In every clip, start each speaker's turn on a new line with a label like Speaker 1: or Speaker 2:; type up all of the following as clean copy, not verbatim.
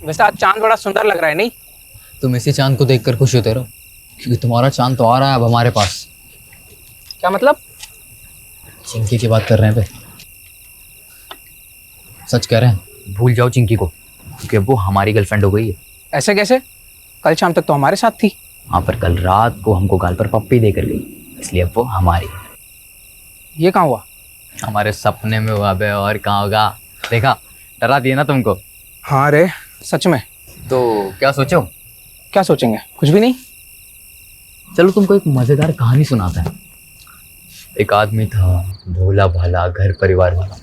Speaker 1: वैसे आज चांद बड़ा सुंदर लग रहा है नहीं?
Speaker 2: तुम इसी चांद को देखकर खुश होते रहो, क्योंकि तुम्हारा चांद तो आ रहा है अब हमारे पास।
Speaker 1: क्या मतलब?
Speaker 2: चिंकी की बात कर रहे हैं पे। सच कह रहे हैं, भूल जाओ चिंकी को, क्योंकि अब वो हमारी गर्लफ्रेंड हो गई है।
Speaker 1: ऐसे कैसे? कल शाम तक तो हमारे साथ थी।
Speaker 2: हाँ, पर कल रात को हमको गाल पर पप्पी देकर गई, इसलिए अब वो हमारी है।
Speaker 1: ये कहाँ हुआ?
Speaker 2: हमारे सपने में हुआ बे, और कहाँ होगा। देखा, डरा दिया ना तुमको।
Speaker 1: हाँ रे, सच में।
Speaker 2: तो क्या सोचो?
Speaker 1: क्या सोचेंगे? कुछ भी नहीं।
Speaker 2: चलो तुमको एक मजेदार कहानी सुनाता है। एक आदमी था, भोला भाला, घर परिवार वाला।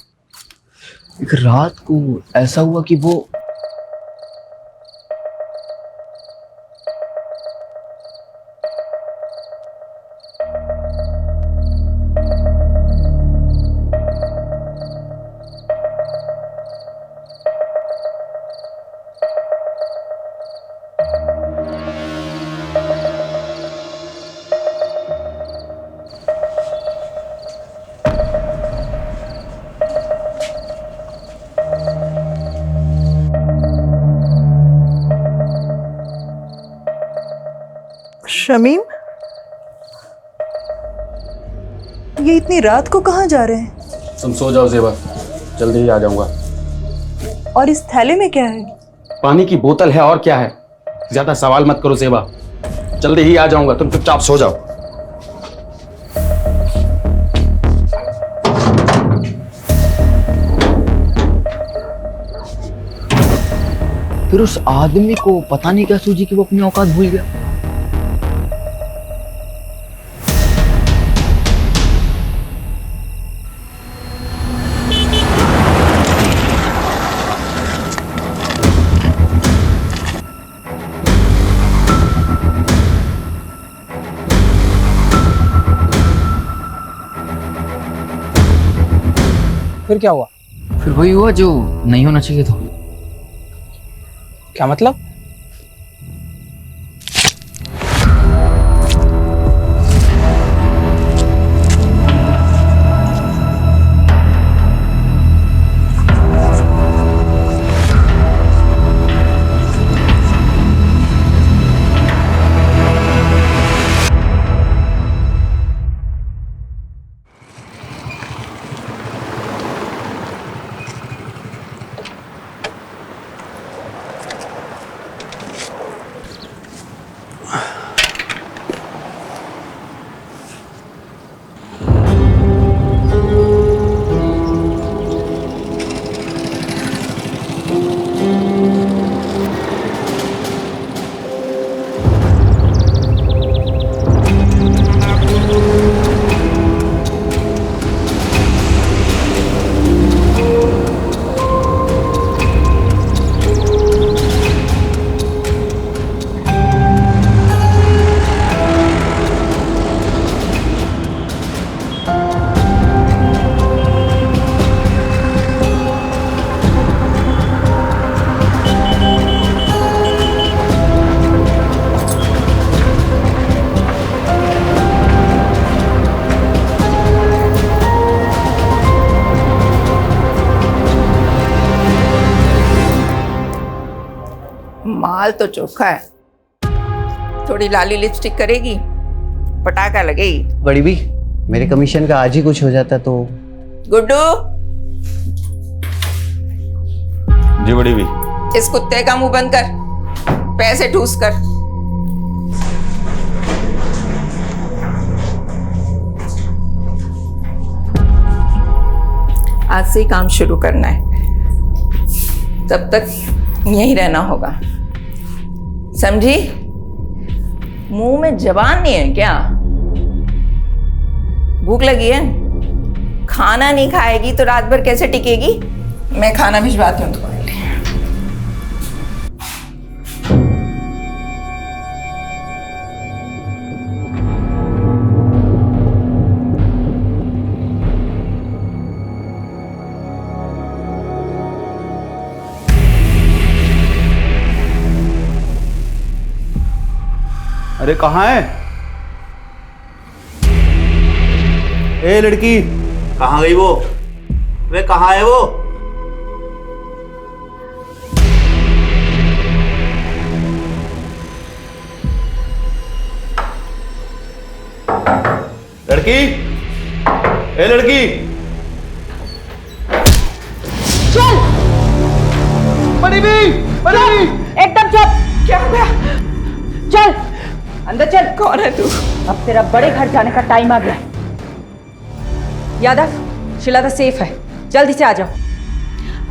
Speaker 2: एक रात को ऐसा हुआ कि वो
Speaker 3: शमीम, ये इतनी रात को कहाँ जा रहे हैं?
Speaker 4: तुम सो जाओ ज़ेबा, जल्दी ही आ जाऊंगा।
Speaker 3: और इस थैले में क्या है?
Speaker 4: पानी की बोतल है, और क्या है। ज्यादा सवाल मत करो ज़ेबा, जल्दी ही आ जाऊंगा, तुम चुपचाप सो जाओ।
Speaker 2: फिर उस आदमी को पता नहीं क्या सूझी कि वो अपनी औकात भूल गया।
Speaker 1: फिर क्या हुआ?
Speaker 2: फिर वही हुआ जो नहीं होना चाहिए था।
Speaker 1: क्या मतलब?
Speaker 5: माल तो चोखा है, थोड़ी लाली लिपस्टिक करेगी, पटाखा लगेगी।
Speaker 6: बड़ी भी, मेरे कमीशन का आज ही कुछ हो जाता तो।
Speaker 5: गुड्डू,
Speaker 4: जी बड़ी भी।
Speaker 5: इस कुत्ते का मुंह बंद कर, पैसे ठूस कर। आज से ही काम शुरू करना है, तब तक यहीं रहना होगा, समझी? मुंह में जबान नहीं है क्या? भूख लगी है? खाना नहीं खाएगी तो रात भर कैसे टिकेगी? मैं खाना भिजवाती हूँ तुम्हारे लिए।
Speaker 4: अरे कहाँ है? ए लड़की,
Speaker 6: कहाँ गई वो? वे कहाँ है वो? लड़की, ए लड़की,
Speaker 7: चल
Speaker 6: बड़ी भी,
Speaker 7: एकदम चुप।
Speaker 5: क्या हो गया?
Speaker 7: चल अंदर चल।
Speaker 5: कौन है तू?
Speaker 7: अब तेरा बड़े घर जाने का टाइम आ गया। यादव, शिला तो सेफ है, जल्दी से आ जाओ।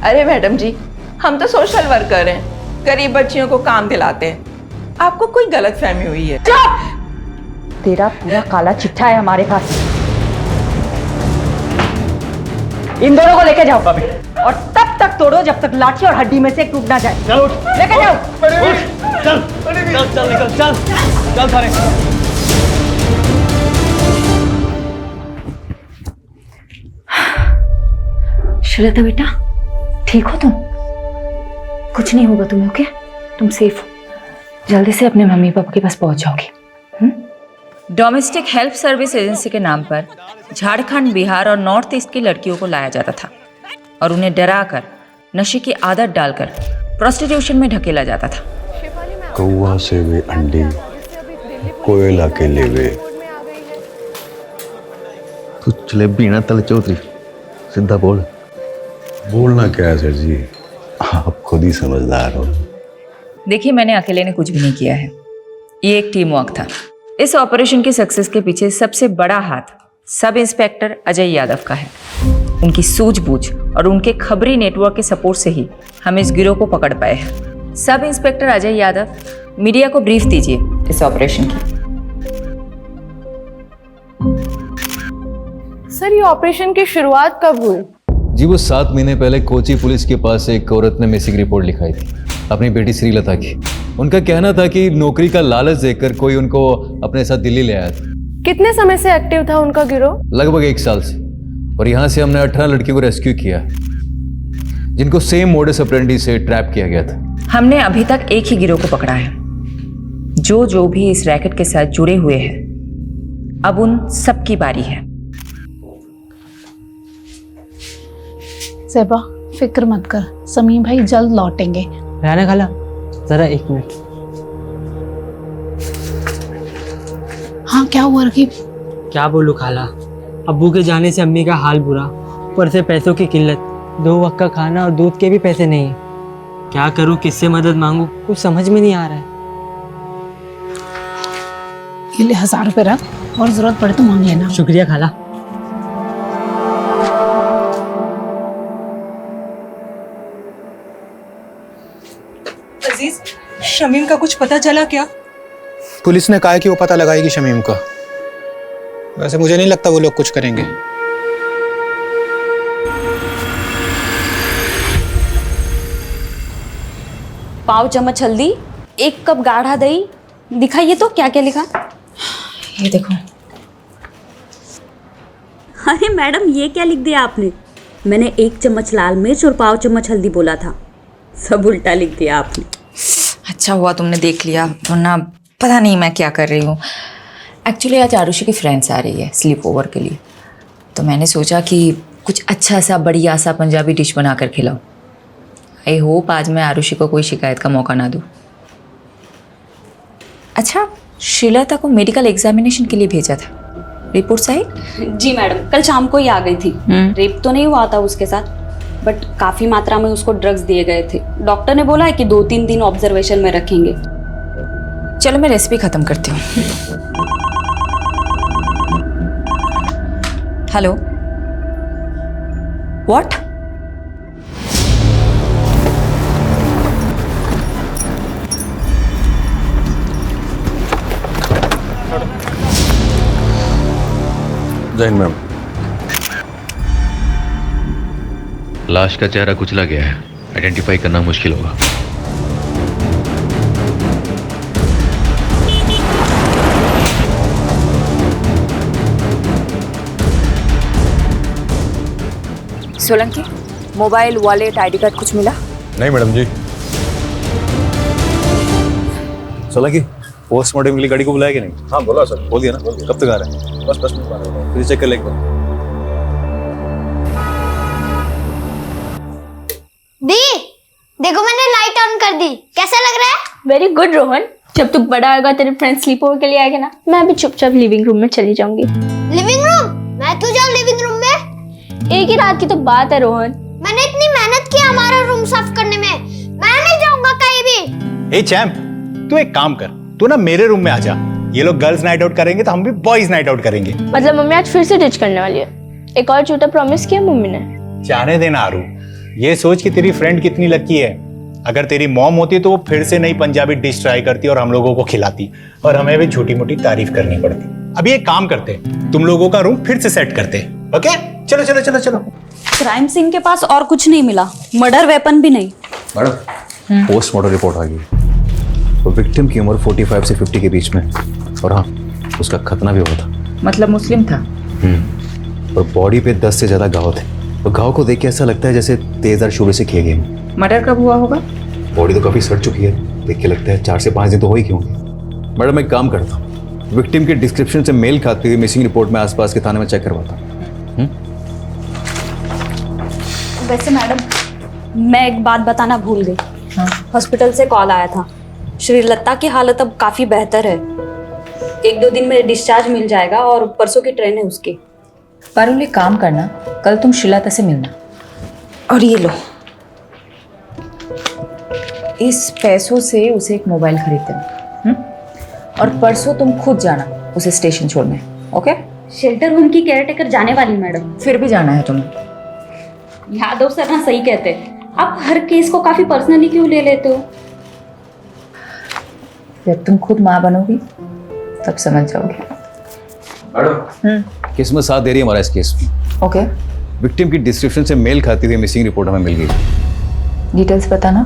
Speaker 5: अरे मैडम जी, हम तो सोशल वर्कर हैं, गरीब बच्चियों को काम दिलाते हैं। आपको कोई गलतफहमी हुई है।
Speaker 7: चुप! तेरा पूरा काला चिट्ठा है हमारे पास। इन दोनों को लेके जाओ और तब तक तोड़ो जब तक लाठी और हड्डी में से एक टूट ना जाए। चलो लेके जाओ।
Speaker 2: चल निकल, चल सारे।
Speaker 8: श्रद्धा बेटा, ठीक हो तुम? कुछ नहीं होगा तुम्हें, ओके? तुम सेफ हो। जल्दी से अपने मम्मी पापा के पास पहुंच जाओगी।
Speaker 9: डोमेस्टिक हेल्प सर्विस एजेंसी के नाम पर झारखंड, बिहार और नॉर्थ ईस्ट की लड़कियों को लाया जाता था और उन्हें डराकर, नशे की आदत डालकर प्रोस्टिट्यूशन में ढकेला जाता था।
Speaker 10: कौवा से वे अंडे, कोयला के लेवे।
Speaker 6: तू जलेबी ना तल चौधरी, सीधा बोल।
Speaker 10: बोलना क्या है सर जी, आप खुद ही समझदार हो।
Speaker 9: देखिए, मैंने अकेले ने कुछ भी नहीं किया है, ये एक टीम वर्क था। इस ऑपरेशन की सक्सेस के पीछे सबसे बड़ा हाथ सब इंस्पेक्टर अजय यादव का है। उनकी सूझबूझ और उनके खबरी नेटवर्क के सपोर्ट से ही हम इस गिरोह को पकड़ पाए हैं। Sub inspector Ajay Yadav, media को ब्रीफ दीजिए इस ऑपरेशन की।
Speaker 11: सर, ये ऑपरेशन की शुरुआत कब हुई?
Speaker 2: जी वो 7 महीने पहले कोची पुलिस के पास एक औरत ने मिसिंग रिपोर्ट लिखाई थी, अपनी बेटी श्रीलता की। उनका कहना था कि नौकरी का लालच देकर कोई उनको अपने साथ दिल्ली ले आया था।
Speaker 11: कितने समय से एक्टिव था उनका गिरोह?
Speaker 2: लगभग 1 साल से। और यहाँ से हमने 18 लड़कियों को रेस्क्यू किया, जिनको सेम मोडस ऑपरेंडी से ट्रैप किया गया था।
Speaker 9: हमने अभी तक एक ही गिरोह को पकड़ा है, जो भी इस रैकेट के साथ जुड़े हुए हैं। अब उन सबकी बारी है।
Speaker 8: ज़ेबा, फिक्र मत कर, समीम भाई जल्द लौटेंगे।
Speaker 1: राना खाला, जरा 1 मिनट।
Speaker 8: हाँ, क्या हुआ रकीब?
Speaker 1: क्या बोलूं खाला, अब्बू के जाने से अम्मी का हाल बुरा, ऊपर से पैसों की किल्लत, 2 वक्त का खाना और दूध के भी पैसे नहीं है। क्या करूं, किससे मदद मांगूं, कुछ समझ में नहीं आ रहा है।
Speaker 8: ये ले 1000 रुपये रख, और जरूरत पड़े तो मांग लेना।
Speaker 1: शुक्रिया खाला।
Speaker 3: अजीज, शमीम का कुछ पता चला क्या?
Speaker 1: पुलिस ने कहा है कि वो पता लगाएगी शमीम का। वैसे मुझे नहीं लगता वो लोग कुछ करेंगे।
Speaker 8: पाव चम्मच हल्दी, 1 कप गाढ़ा दही। दिखाइए तो क्या क्या लिखा।
Speaker 9: ये देखो।
Speaker 8: अरे मैडम, ये क्या लिख दिया आपने? मैंने 1 चम्मच लाल मिर्च और पाव चम्मच हल्दी बोला था, सब उल्टा लिख दिया आपने।
Speaker 9: अच्छा हुआ तुमने देख लिया, वरना पता नहीं मैं क्या कर रही हूँ। एक्चुअली आज आरुषि की फ्रेंड्स आ रही है स्लीप ओवर के लिए, तो मैंने सोचा कि कुछ अच्छा सा बढ़िया सा पंजाबी डिश बना कर खिलाऊं। आई होप आज मैं आरुषि को कोई शिकायत का मौका ना दूँ। अच्छा, श्रीलता को मेडिकल एग्जामिनेशन के लिए भेजा था, रिपोर्ट्स आई?
Speaker 8: जी मैडम, कल शाम को ही आ गई थी। रेप तो नहीं हुआ था उसके साथ, बट काफ़ी मात्रा में उसको ड्रग्स दिए गए थे। डॉक्टर ने बोला है कि 2-3 दिन ऑब्जर्वेशन में रखेंगे।
Speaker 9: चलो मैं रेसिपी ख़त्म करती हूँ। Hello, what?
Speaker 10: जैन मैम,
Speaker 12: लाश का चेहरा कुचला गया है, आइडेंटिफाई करना मुश्किल होगा।
Speaker 9: Solanki, mobile, wallet, ID card कुछ मिला?
Speaker 10: नहीं मैडम जी।
Speaker 12: सोलंकी, पोस्टमार्टम के लिए गाड़ी को बुलाया कि नहीं?
Speaker 10: हाँ बोला सर।
Speaker 12: बोल दिया ना? कब तक आ रहे हैं?
Speaker 10: बस 10 मिनट बाद आ रहा हूँ।
Speaker 12: फिर चेक कर ले एक बार।
Speaker 13: दी, देखो मैंने लाइट ऑन कर दी, कैसा लग रहा है?
Speaker 8: वेरी गुड रोहन,
Speaker 11: जब तू बड़ा होगा तेरे फ्रेंड स्लीप ओवर के लिए आएगा ना, मैं अभी चुपचाप लिविंग रूम में चली जाऊंगी।
Speaker 13: Living room? मैं क्यों जाऊँ लिविंग रूम में?
Speaker 11: एक ही रात की तो बात है रोहन।
Speaker 13: मैंने इतनी मेहनत की हमारा रूम साफ करने में, मैं नहीं जाऊंगा कहीं भी।
Speaker 14: ए चैम्प, तू एक काम कर, तू ना मेरे रूम में आ जा। ये लोग गर्ल्स नाइट आउट करेंगे तो हम भी बॉयज नाइट आउट करेंगे।
Speaker 11: मतलब मम्मी आज फिर से डिच करने वाली है? एक और झूठा प्रॉमिस किया मम्मी ने।
Speaker 14: जाने देना आरू, ये सोच कि तेरी फ्रेंड कितनी लकी है। अगर तेरी मॉम होती तो वो फिर से नई पंजाबी डिश ट्राई करती और हम लोगों को खिलाती और हमें भी छोटी मोटी तारीफ करनी पड़ती। अभी एक काम करते, तुम लोगों का रूम फिर से सेट करते। ओके, चलो चलो चलो चलो।
Speaker 15: क्राइम सीन के पास और कुछ नहीं मिला, मर्डर वेपन भी नहीं।
Speaker 6: मैडम, पोस्टमार्टम रिपोर्ट आ गई। तो विक्टिम की उम्र 45 से 50 के बीच में, और हाँ, उसका खतना भी हुआ था।
Speaker 9: मतलब मुस्लिम था।
Speaker 6: और बॉडी पे 10 से ज्यादा घाव थे। तो घाव को देख के ऐसा लगता है जैसे तेजधार शूले से किए गए।
Speaker 9: मर्डर कब हुआ होगा?
Speaker 6: बॉडी तो काफी सड़ चुकी है, देख के लगता है 4 से 5 दिन तो हो ही क्यों होंगे। मैडम, एक काम करता हूँ, विक्टिम के डिस्क्रिप्शन से मेल खाती हुई मिसिंग रिपोर्ट में आसपास के थाने में चेक करवाता हूँ।
Speaker 15: वैसे मैडम, मैं एक बात बताना भूल गई। हॉस्पिटल से कॉल आया था, श्रीलता की हालत अब काफी बेहतर है। 1-2 दिन में डिस्चार्ज मिल जाएगा और परसों की ट्रेन है उसकी।
Speaker 9: पारुल, एक काम करना, कल तुम श्रीलता से मिलना।
Speaker 15: और ये लो,
Speaker 9: इस पैसों से उसे एक मोबाइल खरीद देना। और परसों तुम खुद जाना उसे स्टेशन छोड़ने। ओके?
Speaker 15: शेल्टर होम की केयरटेकर जाने वाली मैडम।
Speaker 9: फिर भी जाना है तुम्हें।
Speaker 15: यादव सर ना सही कहते हैं, आप हर केस को काफी पर्सनली क्यों ले लेते हो?
Speaker 9: जब तुम खुद माँ बनोगी तब समझ जाओगे।
Speaker 6: मैडम, किस्मत साथ दे रही है हमारा इस केस में।
Speaker 9: ओके।
Speaker 6: विक्टिम की डिस्क्रिप्शन से मेल खाती हुई मिसिंग रिपोर्ट हमें मिल गई।
Speaker 9: डिटेल्स बताना।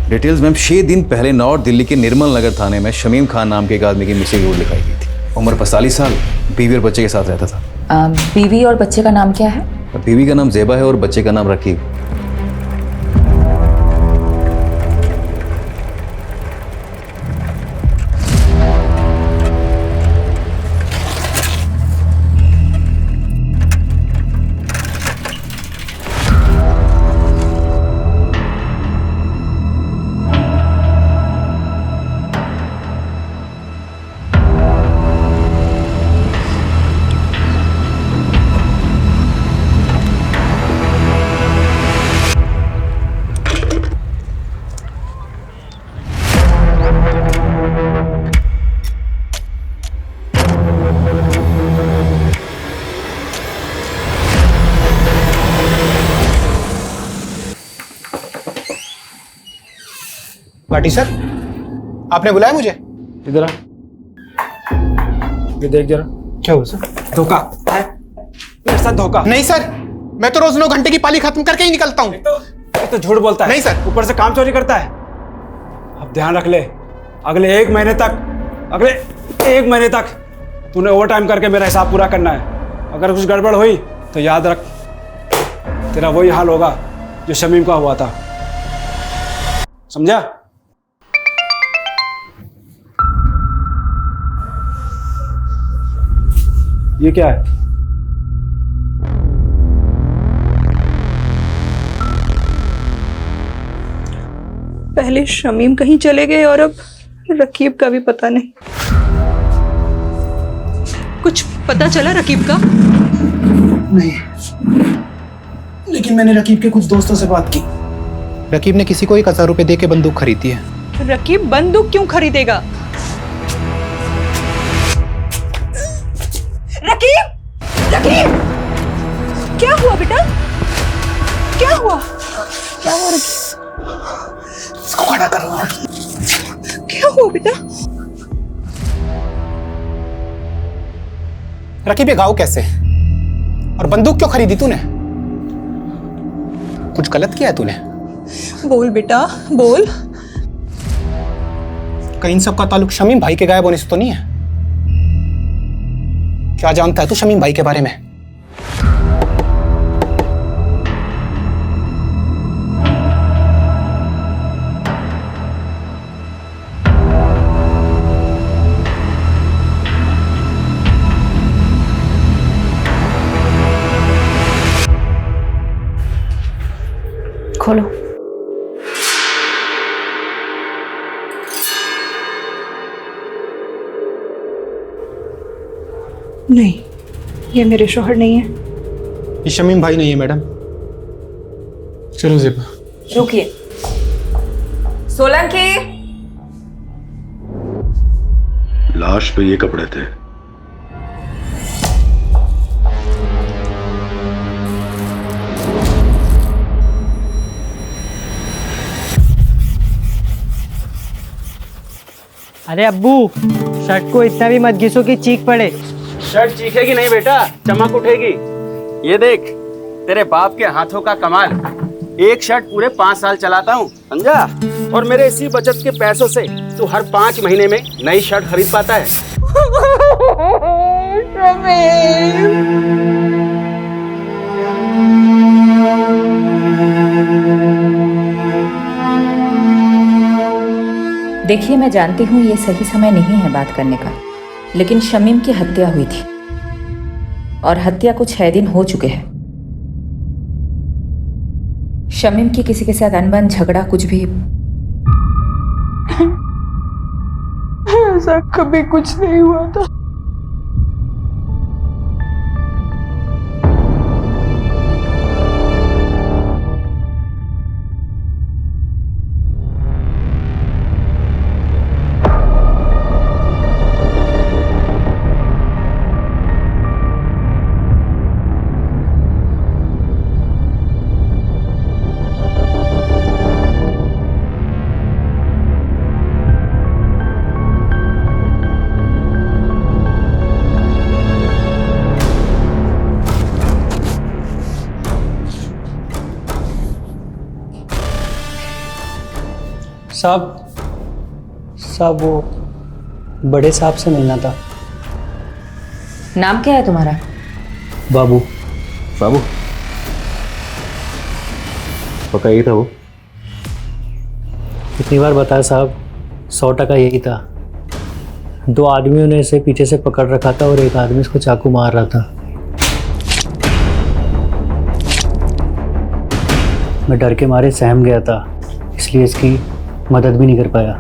Speaker 6: डिटेल्स मैम, 6 दिन पहले नॉर्थ दिल्ली के निर्मल नगर थाने में शमीम खान नाम के एक आदमी की मिसिंग रिपोर्ट लिखाई गई थी। उम्र 45 साल, बीवी और बच्चे के साथ रहता था।
Speaker 9: बीवी और बच्चे का नाम क्या है?
Speaker 6: बीवी का नाम जेबा है और बच्चे का नाम रकीब।
Speaker 14: पार्टी सर, आपने बुलाया मुझे?
Speaker 4: इधर आ, ये देख जरा।
Speaker 14: क्या हुआ सर?
Speaker 4: धोखा है मेरे साथ, धोखा।
Speaker 14: नहीं सर, मैं तो रोज 9 घंटे की पाली खत्म करके ही निकलता हूँ।
Speaker 4: तो झूठ बोलता है।
Speaker 14: नहीं सर।
Speaker 4: ऊपर से काम चोरी करता है। अब ध्यान रख ले, अगले 1 महीने तक तूने ओवर टाइम करके मेरा हिसाब पूरा करना है। अगर कुछ गड़बड़ हुई तो याद रख, तेरा वही हाल होगा जो शमीम का हुआ था। समझा? ये क्या है?
Speaker 3: पहले शमीम कहीं चले गए और अब रकीब का भी पता नहीं। कुछ पता चला रकीब का?
Speaker 14: नहीं, लेकिन मैंने रकीब के कुछ दोस्तों से बात की। रकीब ने किसी को 1000 रुपए दे के बंदूक खरीदी है।
Speaker 3: रकीब बंदूक क्यों खरीदेगा? रकीब! रकीब! क्या हुआ बेटा? क्या हुआ? क्या हुआ रकीब?
Speaker 14: इसको खड़ा करो।
Speaker 3: क्या हुआ बेटा?
Speaker 14: रकीब, ये गाँव कैसे? और बंदूक क्यों खरीदी तूने? कुछ गलत किया है तूने?
Speaker 3: बोल बेटा, बोल।
Speaker 14: कहीं इन सब का ताल्लुक शमीम भाई के गायब होने से तो नहीं है? क्या जानता है तू शमीम भाई के बारे में?
Speaker 8: खोलो।
Speaker 3: नहीं, ये मेरे शौहर नहीं है।
Speaker 4: ये शमीम भाई नहीं है मैडम। चलो ज़ेबा।
Speaker 9: रुकिए। सोलंकी।
Speaker 10: लाश पे ये कपड़े थे।
Speaker 1: अरे अब्बू, शर्ट को इतना भी मत घिसो कि चीख पड़े।
Speaker 4: शर्ट चीखेगी नहीं बेटा, चमक उठेगी। ये देख, तेरे बाप के हाथों का कमाल। एक शर्ट पूरे 5 साल चलाता हूँ, समझा? और मेरे इसी बचत के पैसों से तू हर 5 महीने में नई शर्ट खरीद पाता है।
Speaker 9: देखिए, मैं जानती हूँ ये सही समय नहीं है बात करने का, लेकिन शमीम की हत्या हुई थी और हत्या को 6 दिन हो चुके हैं। शमीम की किसी के साथ अनबन, झगड़ा, कुछ भी?
Speaker 3: ऐसा कभी कुछ नहीं हुआ था।
Speaker 1: साहब वो बड़े साहब से मिलना था।
Speaker 9: नाम क्या है तुम्हारा?
Speaker 6: बाबू। बाबू पक्का यही था वो?
Speaker 1: कितनी बार बताया साहब, 100% यही था। 2 आदमियों ने इसे पीछे से पकड़ रखा था और एक आदमी इसको चाकू मार रहा था। मैं डर के मारे सहम गया था, इसलिए इसकी मदद भी नहीं कर पाया।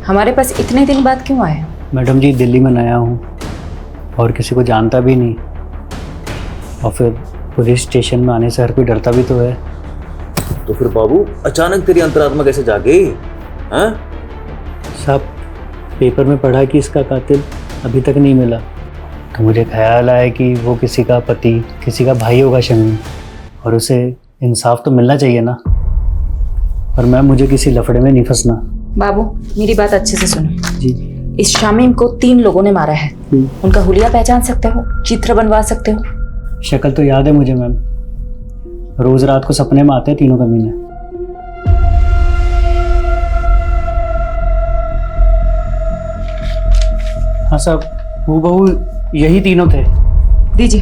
Speaker 9: हमारे पास इतने दिन बाद क्यों आए?
Speaker 1: मैडम जी, दिल्ली में नया हूँ और किसी को जानता भी नहीं, और फिर पुलिस स्टेशन में आने से हर कोई डरता भी तो है।
Speaker 6: तो फिर बाबू अचानक तेरी अंतरात्मा कैसे जागी? हाँ
Speaker 1: साहब, पेपर में पढ़ा कि इसका कातिल अभी तक नहीं मिला, तो मुझे ख्याल आया कि वो किसी का पति, किसी का भाई होगा शमीम, और उसे इंसाफ तो मिलना चाहिए ना। और मैम, मुझे किसी लफड़े में नहीं फंसना।
Speaker 9: बाबू, मेरी बात अच्छे से सुनो
Speaker 1: जी।
Speaker 9: इस शामीम को 3 लोगों ने maरा है। उनका हुलिया पहचान सकते हो? चित्र बनवा सकते हो?
Speaker 1: शक्ल तो याद है मुझे मैम, रोज रात को सपने में आते हैं तीनों कमीने। हाँ साहब, हूबहू यही तीनों थे।
Speaker 9: दीजिए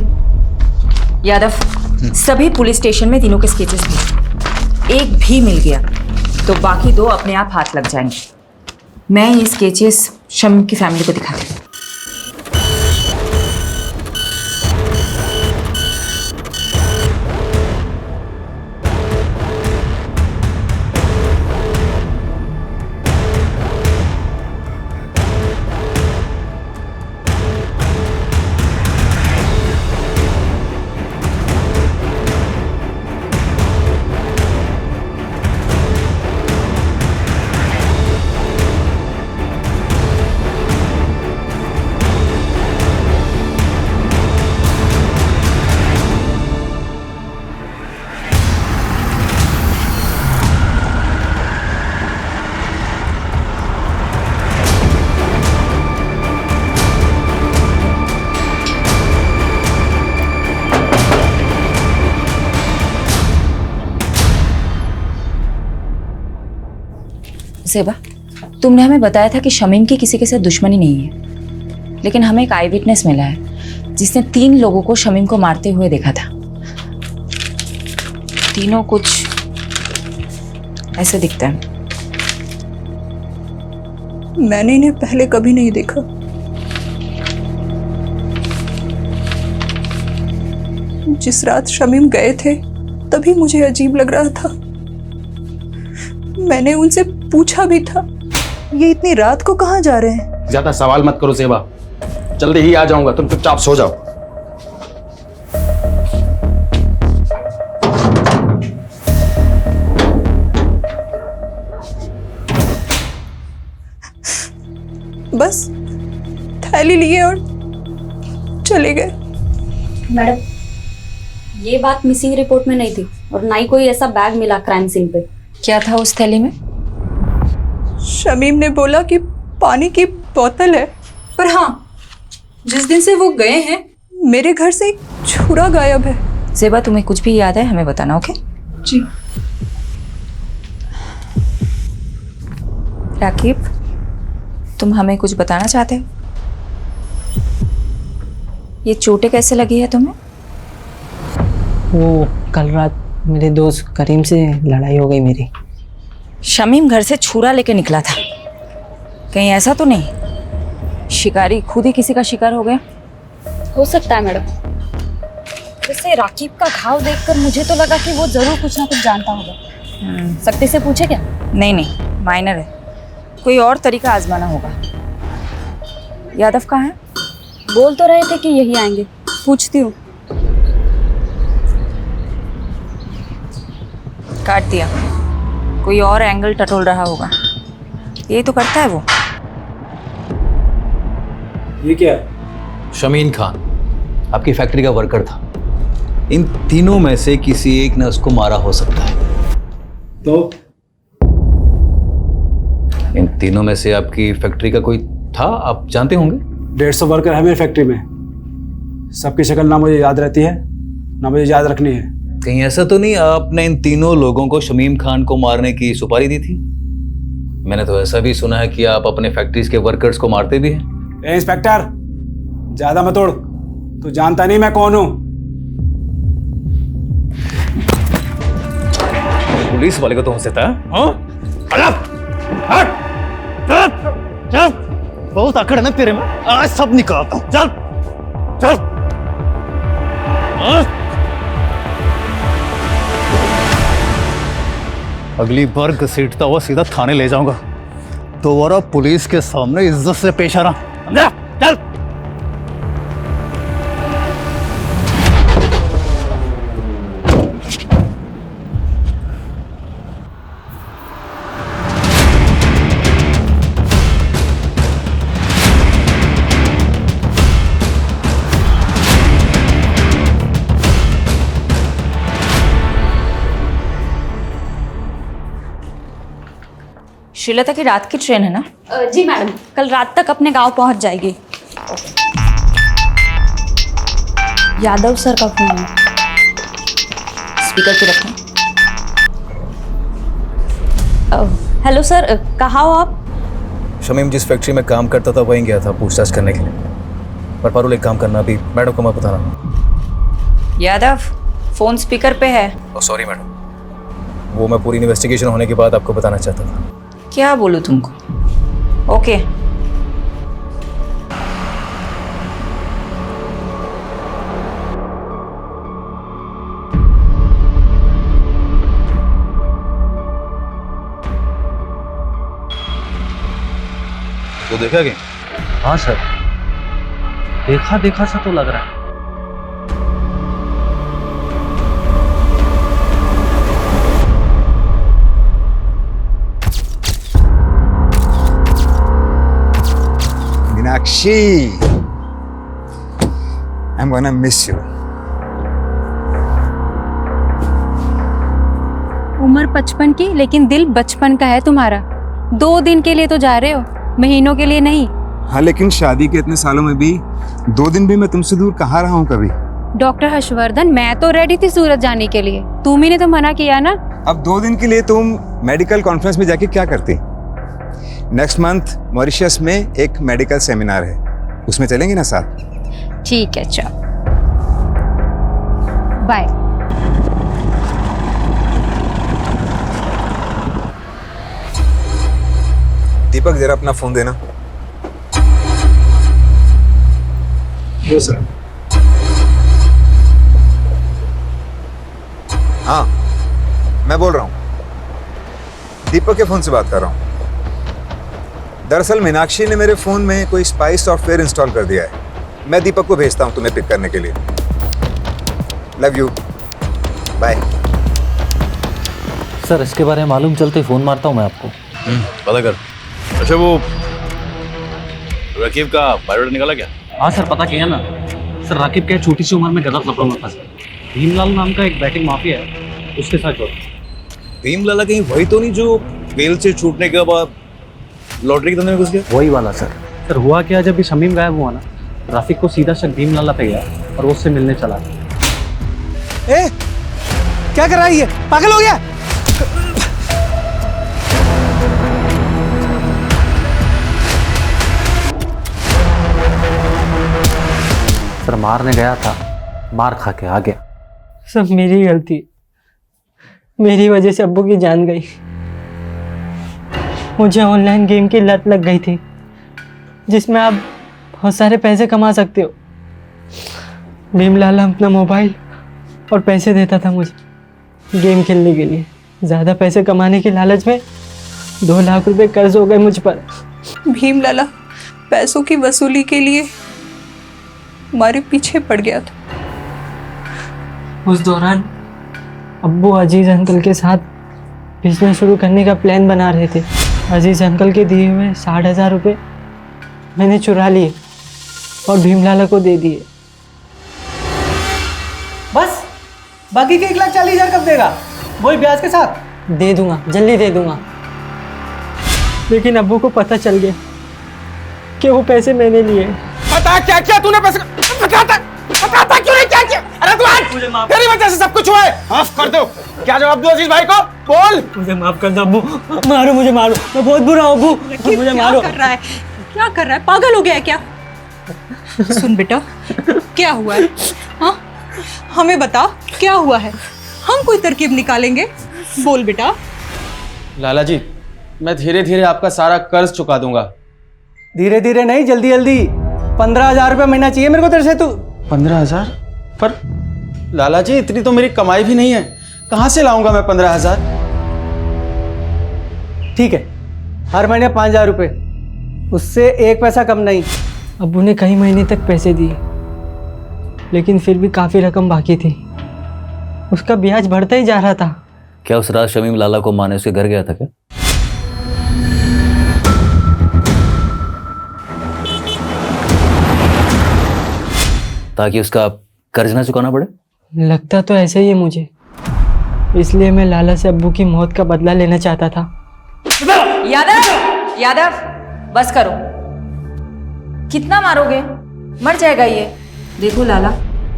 Speaker 9: यादव, सभी पुलिस स्टेशन में तीनों के स्केचेस भेज। एक भी मिल गया तो बाकी 2 अपने आप हाथ लग जाएंगे। मैं ये स्केचेस शमीम की फैमिली को दिखाती हूँ। सेबा, तुमने हमें बताया था कि शमीम की किसी के साथ दुश्मनी नहीं है, लेकिन हमें एक आई विटनेस मिला है जिसने 3 लोगों को शमीम को मारते हुए देखा था। तीनों कुछ ऐसे दिखता है।
Speaker 3: मैंने इन्हें पहले कभी नहीं देखा। जिस रात शमीम गए थे तभी मुझे अजीब लग रहा था। मैंने उनसे पूछा भी था, ये इतनी रात को कहाँ जा रहे हैं?
Speaker 4: ज्यादा सवाल मत करो सेबा, जल्दी ही आ जाऊंगा, तुम चुपचाप सो जाओ।
Speaker 3: बस थैली लिए और चले गए।
Speaker 15: मैडम, ये बात मिसिंग रिपोर्ट में नहीं थी और ना ही कोई ऐसा बैग मिला क्राइम सीन पे।
Speaker 9: क्या था उस थैली में?
Speaker 3: शमीम ने बोला कि पानी की बोतल है।
Speaker 15: पर हाँ, जिस दिन से वो गए हैं
Speaker 3: मेरे घर से एक छुरा गायब है।
Speaker 9: ज़ेबा, तुम्हें कुछ भी याद है हमें बताना, ओके?
Speaker 3: जी।
Speaker 9: राकीब, तुम हमें कुछ बताना चाहते हो? ये चोटें कैसे लगी है तुम्हें?
Speaker 7: वो कल रात मेरे दोस्त करीम से लड़ाई हो गई मेरी।
Speaker 9: शमीम घर से छुरा लेके निकला था, कहीं ऐसा तो नहीं शिकारी खुद ही किसी का शिकार हो गया?
Speaker 15: हो सकता है मैडम। वैसे राकीब का घाव देखकर मुझे तो लगा कि वो जरूर कुछ ना कुछ जानता होगा। सख्ती से पूछे क्या?
Speaker 9: नहीं, माइनर है, कोई और तरीका आजमाना होगा। यादव कहाँ है?
Speaker 15: बोल तो रहे थे कि यही आएंगे, पूछती हूँ।
Speaker 9: काट दिया, कोई और एंगल टटोल रहा होगा। ये तो करता है वो।
Speaker 6: ये क्या? शमीन खान आपकी फैक्ट्री का वर्कर था। इन तीनों में से किसी एक ने उसको मारा हो सकता है। तो इन तीनों में से आपकी फैक्ट्री का कोई था, आप जानते होंगे?
Speaker 16: 150 वर्कर है मेरी फैक्ट्री में। सबकी शक्ल ना मुझे याद रहती है ना मुझे याद रखनी है।
Speaker 6: कहीं ऐसा तो नहीं आपने इन तीनों लोगों को शमीम खान को मारने की सुपारी दी थी? मैंने तो ऐसा भी सुना है कि आप अपने फैक्ट्रीज के वर्कर्स को मारते भी हैं।
Speaker 16: ए इंस्पेक्टर, ज्यादा मत उड़, तू जानता नहीं मैं कौन हूं।
Speaker 6: पुलिस वाले को तो हंसता है।
Speaker 1: बहुत अकड़ है ना तेरे में, आज सब निकालता हूं। चल चल। अगली बार घसीटता हुआ सीधा थाने ले जाऊंगा। दोबारा पुलिस के सामने इज्जत से पेश आना, समझा? चल।
Speaker 9: श्रीलता की रात की ट्रेन है ना?
Speaker 15: जी मैडम, कल रात तक अपने गांव पहुंच जाएगी। यादव सर का फोन है।
Speaker 9: स्पीकर पे रखना।
Speaker 15: हेलो सर, कहाँ हो आप?
Speaker 6: शमीम जिस फैक्ट्री में काम करता था वहीं गया था पूछताछ करने के लिए। पर पारुल एक काम करना, अभी मैडम को मत बताना।
Speaker 9: यादव, फोन स्पीकर पे है।
Speaker 6: सॉरी मैडम, वो मैं पूरी इन्वेस्टिगेशन होने के बाद आपको बताना चाहता था।
Speaker 9: क्या बोलूं तुमको? ओके।
Speaker 6: तो देखा क्या?
Speaker 1: हाँ सर, देखा सा तो लग रहा है।
Speaker 17: Meenakshi, I'm gonna miss you.
Speaker 18: उम्र 55 की लेकिन दिल बचपन का है तुम्हारा। 2 दिन के लिए तो जा रहे हो, महीनों के लिए नहीं।
Speaker 17: हाँ, लेकिन शादी के इतने सालों में भी 2 दिन भी मैं तुमसे दूर कहाँ रहा हूँ कभी।
Speaker 18: डॉक्टर हर्षवर्धन, मैं तो रेडी थी सूरत जाने के लिए, तुम ही ने तो मना किया ना।
Speaker 17: अब 2 दिन के लिए तुम मेडिकल कॉन्फ्रेंस में जाके क्या करती? नेक्स्ट मंथ मॉरिशस में एक मेडिकल सेमिनार है, उसमें चलेंगे ना साथ?
Speaker 18: ठीक है, चल बाय।
Speaker 17: दीपक, जरा अपना फोन देना।
Speaker 16: यो सर।
Speaker 17: हाँ, मैं बोल रहा हूँ, दीपक के फोन से बात कर रहा हूँ। दरअसल मीनाक्षी ने मेरे फोन में कोई स्पाई सॉफ्टवेयर इंस्टॉल कर दिया है मैं दीपक को भेजता हूँ तुम्हें पिक करने के लिए। Love you, bye.
Speaker 19: सर इसके बारे में मालूम चलते फ़ोन मारता हूँ मैं आपको।
Speaker 12: पता कर। अच्छा वो रकीब का बायोडाटा निकाला क्या?
Speaker 1: हाँ सर, पता किया ना सर। राकिब क्या छोटी सी उम्र में गलत लफड़ों में फंसा। भीमलाल नाम का एक बैटिंग माफिया है, उसके साथ जोड़ा।
Speaker 6: भीमलाला कहीं वही तो नहीं जो बेल से छूटने के बाद लॉटरी के धंधे में घुस गया?
Speaker 1: वही वाला सर। सर हुआ क्या, जब भी शमीम गायब हुआ ना, राफिक को सीधा शक भीमलाला पे गया और वो उससे मिलने चला।
Speaker 16: ए, क्या कर रहा है ये? पागल हो गया?
Speaker 19: सर मारने गया था, मार खा के आ गया।
Speaker 7: सब मेरी गलती, मेरी वजह से अब्बू की जान गई। मुझे ऑनलाइन गेम की लत लग गई थी जिसमें आप बहुत सारे पैसे कमा सकते हो। भीमलाला अपना मोबाइल और पैसे देता था मुझे गेम खेलने के लिए। ज़्यादा पैसे कमाने की लालच में 2 लाख रुपए कर्ज हो गए मुझ पर।
Speaker 3: भीमलाला पैसों की वसूली के लिए हमारे पीछे पड़ गया था।
Speaker 7: उस दौरान अब्बू अजीज अंकल के साथ बिजनेस शुरू करने का प्लान बना रहे थे। अजीज अंकल के दिए हुए 60,000 रुपये मैंने चुरा लिए और भीमलाला को दे दिए।
Speaker 16: बस बाकी के 1,40,000 कब देगा? वही ब्याज के साथ?
Speaker 7: दे दूंगा, जल्दी दे दूंगा। लेकिन अब्बू को पता चल गया कि वो पैसे मैंने लिए।
Speaker 4: बता क्या क्या तूने पैसे? बताता क्यों नहीं, क्या किया? अरे तू आज तेरी वजह से सब कुछ हुआ है। माफ कर दो। क्या जवाब दूं अजीज भाई को? बोल।
Speaker 7: मुझे माफ कर दो अब्बू, मारो मुझे, मारो, मैं बहुत बुरा हूँ अब्बू, मुझे मारो।
Speaker 3: क्या कर रहा है? क्या कर रहा है? पागल हो गया है क्या? सुन बेटा, क्या हुआ है? हाँ, हमें बता क्या हुआ है, हम कोई तरकीब निकालेंगे। बोल बेटा।
Speaker 4: लाला जी, मैं धीरे धीरे आपका सारा कर्ज चुका दूंगा।
Speaker 16: धीरे धीरे नहीं, जल्दी जल्दी। 15,000 रुपये महीना चाहिए मेरे को तेरे से। तू
Speaker 4: 15,000? पर लाला जी इतनी तो मेरी कमाई भी नहीं है, कहाँ से लाऊंगा मैं 15,000?
Speaker 16: ठीक है, हर महीने 5,000 रुपये, उससे 1 पैसा कम नहीं।
Speaker 7: अब्बू ने कई महीने तक पैसे दिए लेकिन फिर भी काफ़ी रकम बाकी थी। उसका ब्याज बढ़ता ही जा रहा था।
Speaker 19: क्या उस रात शमीम लाला को माने उसके घर गया था क्या? ताकि उसका कर्ज ना चुकाना पड़े?
Speaker 7: लगता तो ऐसे ही है मुझे, इसलिए मैं लाला से अब्बू की मौत का बदला लेना चाहता था।
Speaker 9: यादव, यादव, बस करो। कितना मारोगे? मर जाएगा ये। देखो लाला,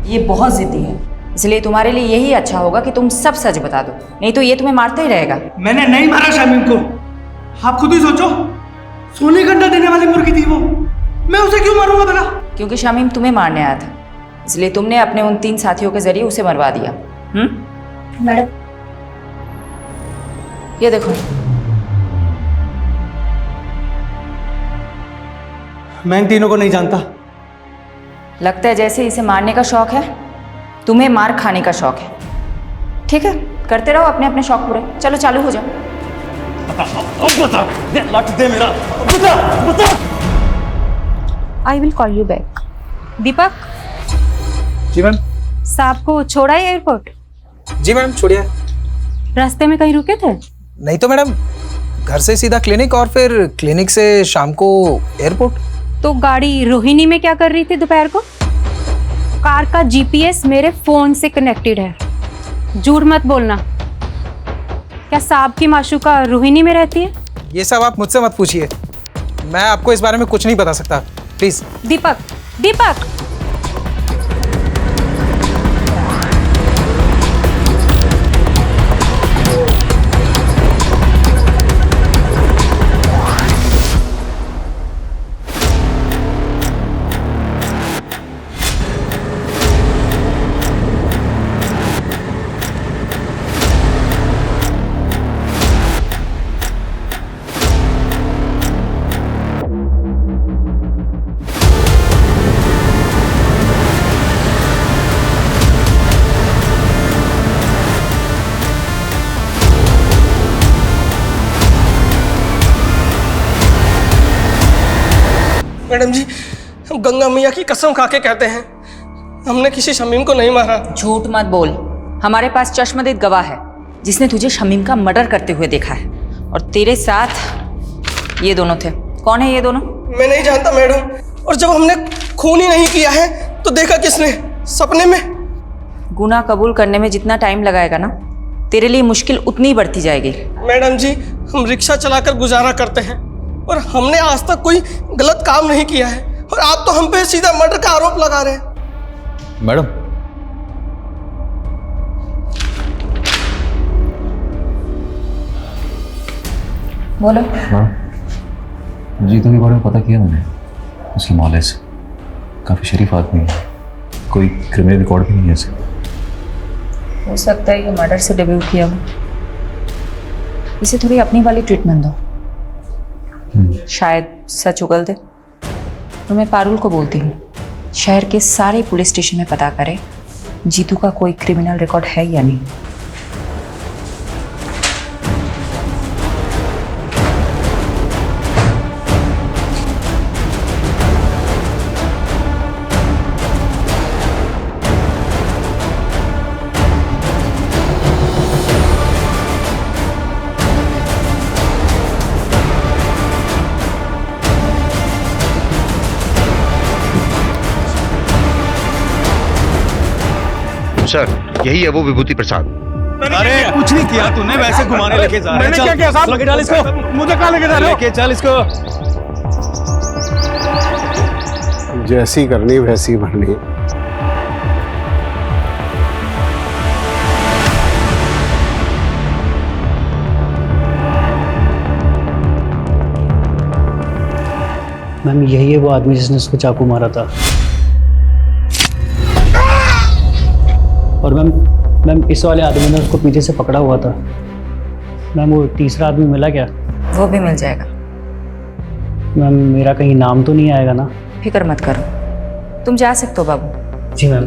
Speaker 9: ये बहुत जिद्दी है, इसलिए तुम्हारे लिए यही अच्छा होगा कि तुम सब सच बता दो, नहीं तो ये तुम्हें मारता ही रहेगा।
Speaker 16: मैंने नहीं मारा शमीम को, आप खुद ही सोचो। सोने का अंडा देने वाली मुर्गी थी वो, मैं उसे क्यों मारूंगा भला?
Speaker 9: क्योंकि शमीम तुम्हें मारने आया था, इसलिए तुमने अपने उन 3 साथियों के जरिए उसे मरवा दिया।
Speaker 11: मैडम,
Speaker 9: ये देखो।
Speaker 16: मैं इन तीनों को नहीं जानता।
Speaker 9: लगता है जैसे इसे मारने का शौक है, तुम्हें मार खाने का शौक है। ठीक है, करते रहो अपने अपने शौक पूरे। चलो चालू हो जाओ।
Speaker 16: बता, दे मेरा, बता।
Speaker 18: I will call you back. Deepak.
Speaker 16: जी मैम।
Speaker 18: साहब को छोड़ा है एयरपोर्ट?
Speaker 20: जी मैम, छोड़िए।
Speaker 18: रास्ते में कहीं रुके थे?
Speaker 20: नहीं तो मैडम, घर से सीधा क्लिनिक और फिर क्लिनिक से शाम को एयरपोर्ट।
Speaker 18: तो गाड़ी रोहिणी में क्या कर रही थी दोपहर को? कार का जीपीएस मेरे फोन से कनेक्टेड है, झूठ मत बोलना। क्या साहब की माशूका रोहिणी में रहती है?
Speaker 20: ये सब आप मुझसे मत पूछिए, मैं आपको इस बारे में कुछ नहीं बता सकता, प्लीज।
Speaker 18: Deepak, Deepak.
Speaker 20: मैडम जी,
Speaker 16: हम गंगा मैया की कसम खा के कहते हैं हमने किसी शमीम को नहीं मारा।
Speaker 9: झूठ मत बोल। हमारे पास चश्मदीद गवाह है जिसने तुझे शमीम का मर्डर करते हुए देखा है, और तेरे साथ ये दोनों थे। कौन है ये दोनों?
Speaker 16: मैं नहीं जानता मैडम, और जब हमने खून ही नहीं किया है तो देखा किसने? सपने में।
Speaker 9: गुनाह कबूल करने में जितना टाइम लगाएगा ना, तेरे लिए मुश्किल उतनी ही बढ़ती जाएगी।
Speaker 16: मैडम जी, हम रिक्शा चलाकर गुजारा करते हैं और हमने आज तक कोई गलत काम नहीं किया है, और आप तो हम पे सीधा मर्डर का आरोप लगा रहे हैं।
Speaker 6: मैडम,
Speaker 9: बोलो।
Speaker 6: हाँ, जीतू के बारे में पता किया मैंने। उसकी नॉलेज काफ़ी शरीफ आदमी है, कोई क्रिमिनल रिकॉर्ड भी नहीं है इसे।
Speaker 9: हो सकता है ये मर्डर से डेब्यू किया हो। इसे थोड़ी अपनी वाली ट्रीटमेंट दो, शायद सच उगल दे। तो मैं पारुल को बोलती हूँ शहर के सारे पुलिस स्टेशन में पता करे जीतू का कोई क्रिमिनल रिकॉर्ड है या नहीं।
Speaker 12: सर, यही है वो विभूति प्रसाद।
Speaker 14: अरे कुछ नहीं किया तूने, वैसे घुमाने लेके जा रहे हैं। मैंने क्या किया साहब? लेके डाल इसको। मुझे कहाँ लेके जा रहे हो? लेके चल इसको।
Speaker 10: जैसी करनी वैसी भरनी।
Speaker 1: मैम, यही है वो आदमी जिसने उसको चाकू मारा था। और मैम इस वाले आदमी ने उसको पीछे से पकड़ा हुआ था। मैम, वो तीसरा आदमी मिला क्या?
Speaker 9: वो भी मिल जाएगा।
Speaker 1: मैम, मेरा कहीं नाम तो नहीं आएगा ना?
Speaker 9: फिक्र मत करो, तुम जा सकते हो बाबू।
Speaker 1: जी मैम।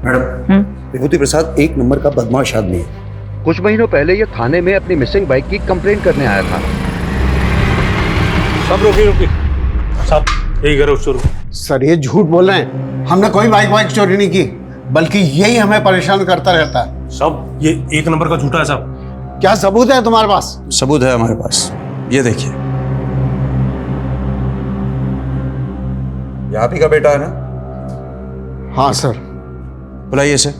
Speaker 10: मैडम, विभूति प्रसाद एक नंबर का बदमाश आदमी है।
Speaker 12: कुछ महीनों पहले ये थाने में अपनी मिसिंग बाइक की कंप्लेंट करने आया था।
Speaker 10: सब रुकी सब यही करो शुरू। सर, ये झूठ बोल रहे हैं। हमने कोई बाइक चोरी नहीं की, बल्कि यही हमें परेशान करता रहता है।
Speaker 14: सब ये एक नंबर का झूठा है साहब।
Speaker 10: क्या सबूत है तुम्हारे पास?
Speaker 17: सबूत है हमारे पास, ये देखिए। ये आप ही का बेटा है ना?
Speaker 10: हाँ सर।
Speaker 17: बुलाइए इसे।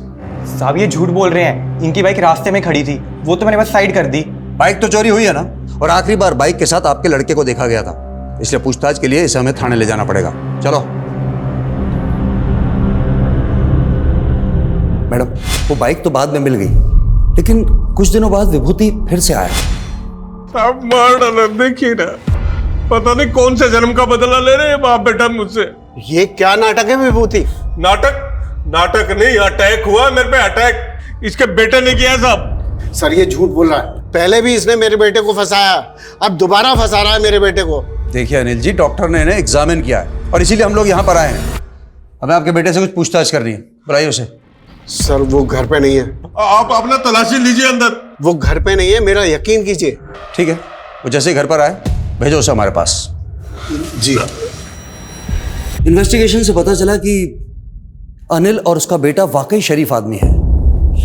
Speaker 20: साहब ये झूठ बोल रहे हैं, इनकी बाइक रास्ते में खड़ी थी, वो तो मैंने बस साइड कर दी।
Speaker 17: बाइक तो चोरी हुई है ना, और आखिरी बार बाइक के साथ आपके लड़के को देखा गया था, इसलिए पूछताछ के लिए इसे हमें थाने ले जाना पड़ेगा। चलो। मैडम, वो बाइक तो बाद में मिल गई, लेकिन कुछ दिनों बाद विभूति फिर से आया।
Speaker 10: आप मार डाला, देखिए ना, पता नहीं कौन से जन्म का बदला ले रहे हैं बाप बेटा मुझसे। ये क्या नाटक है विभूति? नाटक नहीं, अटैक हुआ मेरे पे, अटैक इसके बेटे ने किया साहब। सर, ये झूठ बोल रहा है। पहले भी इसने मेरे बेटे को फंसाया, अब दोबारा फंसा रहा है मेरे बेटे को।
Speaker 17: देखिए अनिल जी, डॉक्टर ने इन्हें एग्जामिन किया है और इसीलिए हम लोग यहाँ पर आए हैं। हमें आपके बेटे से कुछ पूछताछ करनी है, बुलाइए उसे।
Speaker 10: सर, वो घर पे नहीं है। आप अपना तलाशी लीजिए अंदर। वो घर पे नहीं है, मेरा यकीन कीजिए।
Speaker 17: ठीक है, वो जैसे ही घर पर आए भेजो उसे हमारे पास।
Speaker 10: जी।
Speaker 17: इन्वेस्टिगेशन से पता चला कि अनिल और उसका बेटा वाकई शरीफ आदमी है,